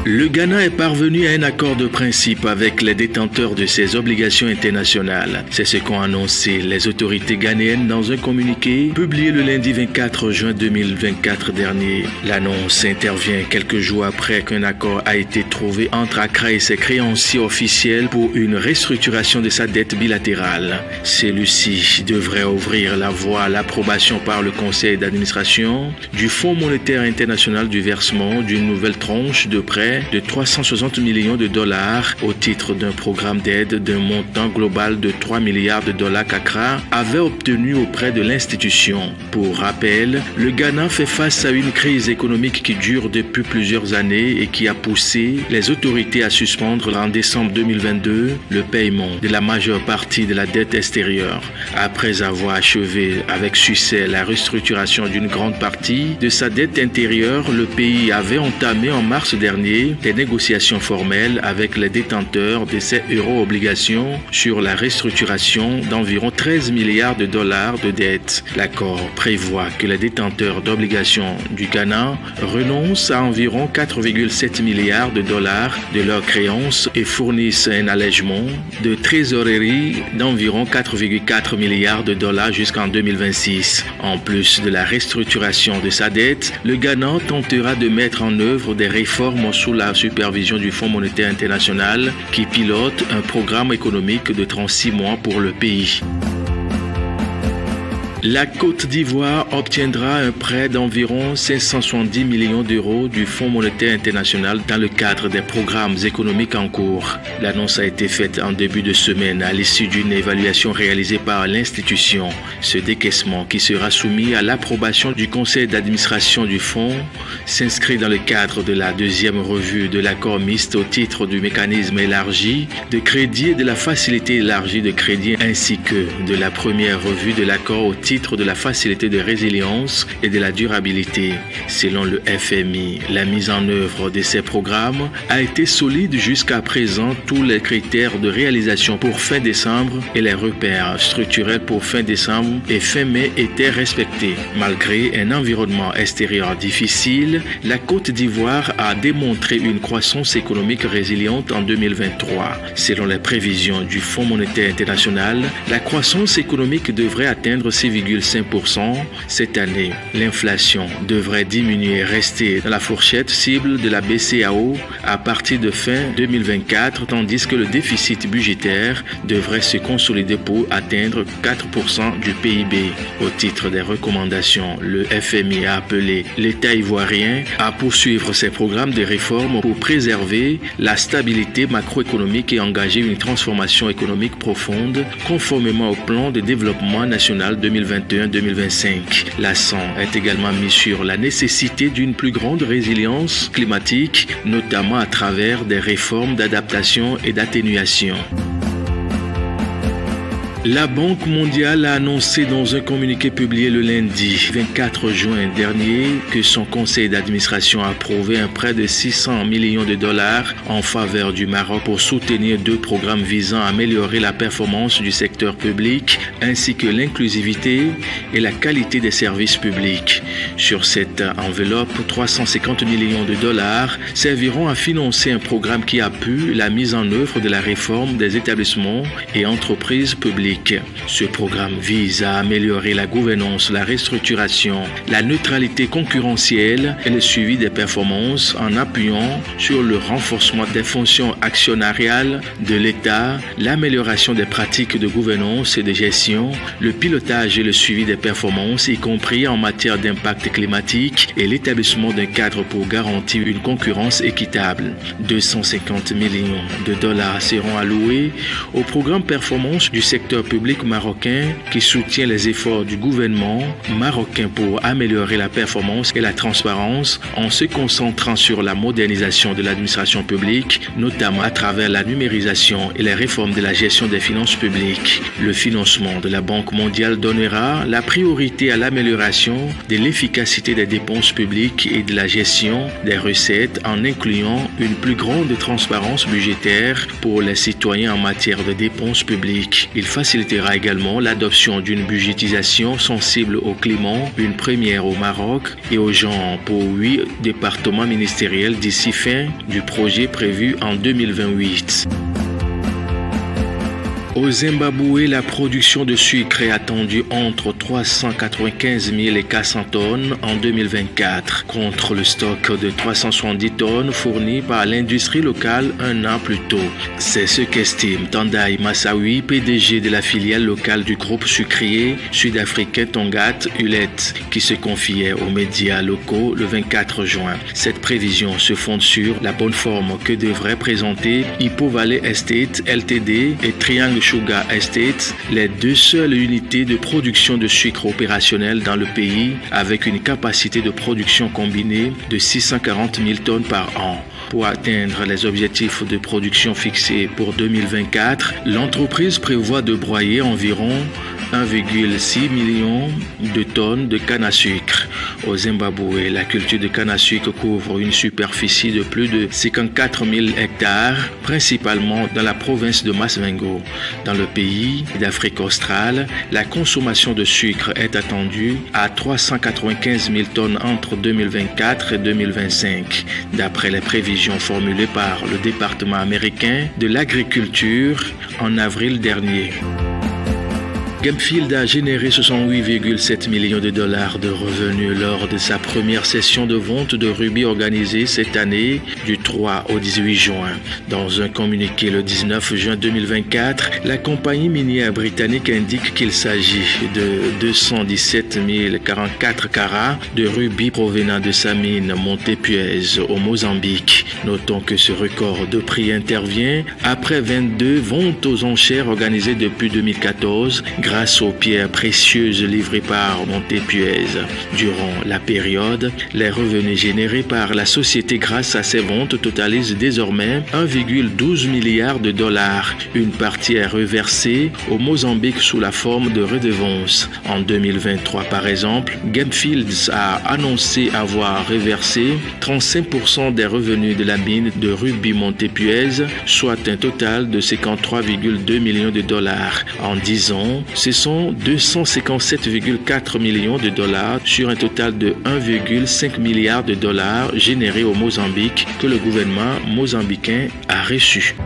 Le Ghana est parvenu à un accord de principe avec les détenteurs de ses obligations internationales. C'est ce qu'ont annoncé les autorités ghanéennes dans un communiqué publié le lundi 24 juin 2024 dernier. L'annonce intervient quelques jours après qu'un accord a été trouvé entre Accra et ses créanciers officiels pour une restructuration de sa dette bilatérale. Celui-ci devrait ouvrir la voie à l'approbation par le conseil d'administration du Fonds monétaire international du versement d'une nouvelle tranche de prêt de 360 millions de dollars au titre d'un programme d'aide d'un montant global de 3 milliards de dollars qu'Accra avait obtenu auprès de l'institution. Pour rappel, le Ghana fait face à une crise économique qui dure depuis plusieurs années et qui a poussé les autorités à suspendre en décembre 2022 le paiement de la majeure partie de la dette extérieure. Après avoir achevé avec succès la restructuration d'une grande partie de sa dette intérieure, le pays avait entamé en mars dernier des négociations formelles avec les détenteurs de ces euro-obligations sur la restructuration d'environ 13 milliards de dollars de dettes. L'accord prévoit que les détenteurs d'obligations du Ghana renoncent à environ 4,7 milliards de dollars de leurs créances et fournissent un allègement de trésorerie d'environ 4,4 milliards de dollars jusqu'en 2026. En plus de la restructuration de sa dette, le Ghana tentera de mettre en œuvre des réformes sous la supervision du Fonds monétaire international qui pilote un programme économique de 36 mois pour le pays. La Côte d'Ivoire obtiendra un prêt d'environ 570 millions d'euros du Fonds monétaire international dans le cadre des programmes économiques en cours. L'annonce a été faite en début de semaine à l'issue d'une évaluation réalisée par l'institution. Ce décaissement, qui sera soumis à l'approbation du conseil d'administration du fonds, s'inscrit dans le cadre de la deuxième revue de l'accord mixte au titre du mécanisme élargi de crédit et de la facilité élargie de crédit ainsi que de la première revue de l'accord au titre de la facilité de résilience et de la durabilité. Selon le FMI, la mise en œuvre de ces programmes a été solide jusqu'à présent. Tous les critères de réalisation pour fin décembre et les repères structurels pour fin décembre et fin mai étaient respectés. Malgré un environnement extérieur difficile, la Côte d'Ivoire a démontré une croissance économique résiliente en 2023. Selon les prévisions du Fonds monétaire international, la croissance économique devrait atteindre 6,5% cette année. L'inflation devrait diminuer et rester dans la fourchette cible de la BCEAO à partir de fin 2024, tandis que le déficit budgétaire devrait se consolider pour atteindre 4% du PIB. Au titre des recommandations, le FMI a appelé l'État ivoirien à poursuivre ses programmes de réforme pour préserver la stabilité macroéconomique et engager une transformation économique profonde conformément au plan de développement national 2021-2025. L'accent est également mis sur la nécessité d'une plus grande résilience climatique, notamment à travers des réformes d'adaptation et d'atténuation. La Banque mondiale a annoncé dans un communiqué publié le lundi 24 juin dernier que son conseil d'administration a approuvé un prêt de 600 millions de dollars en faveur du Maroc pour soutenir deux programmes visant à améliorer la performance du secteur public ainsi que l'inclusivité et la qualité des services publics. Sur cette enveloppe, 350 millions de dollars serviront à financer un programme qui appuie la mise en œuvre de la réforme des établissements et entreprises publiques. Ce programme vise à améliorer la gouvernance, la restructuration, la neutralité concurrentielle et le suivi des performances en appuyant sur le renforcement des fonctions actionnariales de l'État, l'amélioration des pratiques de gouvernance et de gestion, le pilotage et le suivi des performances, y compris en matière d'impact climatique et l'établissement d'un cadre pour garantir une concurrence équitable. 250 millions de dollars seront alloués au programme performance du secteur public marocain qui soutient les efforts du gouvernement marocain pour améliorer la performance et la transparence en se concentrant sur la modernisation de l'administration publique, notamment à travers la numérisation et les réformes de la gestion des finances publiques. Le financement de la Banque mondiale donnera la priorité à l'amélioration de l'efficacité des dépenses publiques et de la gestion des recettes en incluant une plus grande transparence budgétaire pour les citoyens en matière de dépenses publiques. Il facilite facilitera également l'adoption d'une budgétisation sensible au climat, une première au Maroc et au genre pour 8 départements ministériels d'ici fin du projet prévu en 2028. Au Zimbabwe, la production de sucre est attendue entre 395 000 et 400 tonnes en 2024, contre le stock de 370 tonnes fourni par l'industrie locale un an plus tôt. C'est ce qu'estime Tendai Massawi, PDG de la filiale locale du groupe sucrier sud-africain Tongaat Hulett, qui se confiait aux médias locaux le 24 juin. Cette prévision se fonde sur la bonne forme que devraient présenter Hippo Valley Estate Ltd et Triangle Sugar Estate, les deux seules unités de production de sucre opérationnelles dans le pays, avec une capacité de production combinée de 640 000 tonnes par an. Pour atteindre les objectifs de production fixés pour 2024, l'entreprise prévoit de broyer environ 1,6 million de tonnes de canne à sucre. Au Zimbabwe, la culture de canne à sucre couvre une superficie de plus de 54 000 hectares, principalement dans la province de Masvingo. Dans le pays d'Afrique australe, la consommation de sucre est attendue à 395 000 tonnes entre 2024 et 2025, d'après les prévisions formulées par le département américain de l'agriculture en avril dernier. Gemfield a généré 68,7 millions de dollars de revenus lors de sa première session de vente de rubis organisée cette année du 3 au 18 juin. Dans un communiqué le 19 juin 2024, la compagnie minière britannique indique qu'il s'agit de 217 044 carats de rubis provenant de sa mine Montepuez au Mozambique. Notons que ce record de prix intervient après 22 ventes aux enchères organisées depuis 2014 grâce aux pierres précieuses livrées par Montepuez. Durant la période, les revenus générés par la société grâce à ces ventes totalisent désormais 1,12 milliard de dollars. Une partie est reversée au Mozambique sous la forme de redevances. En 2023, par exemple, Gemfield a annoncé avoir reversé 35% des revenus de la mine de rubis Montepuez, soit un total de 53,2 millions de dollars. En 10 ans, ce sont 257,4 millions de dollars sur un total de 1,5 milliard de dollars générés au Mozambique que le gouvernement mozambicain a reçu.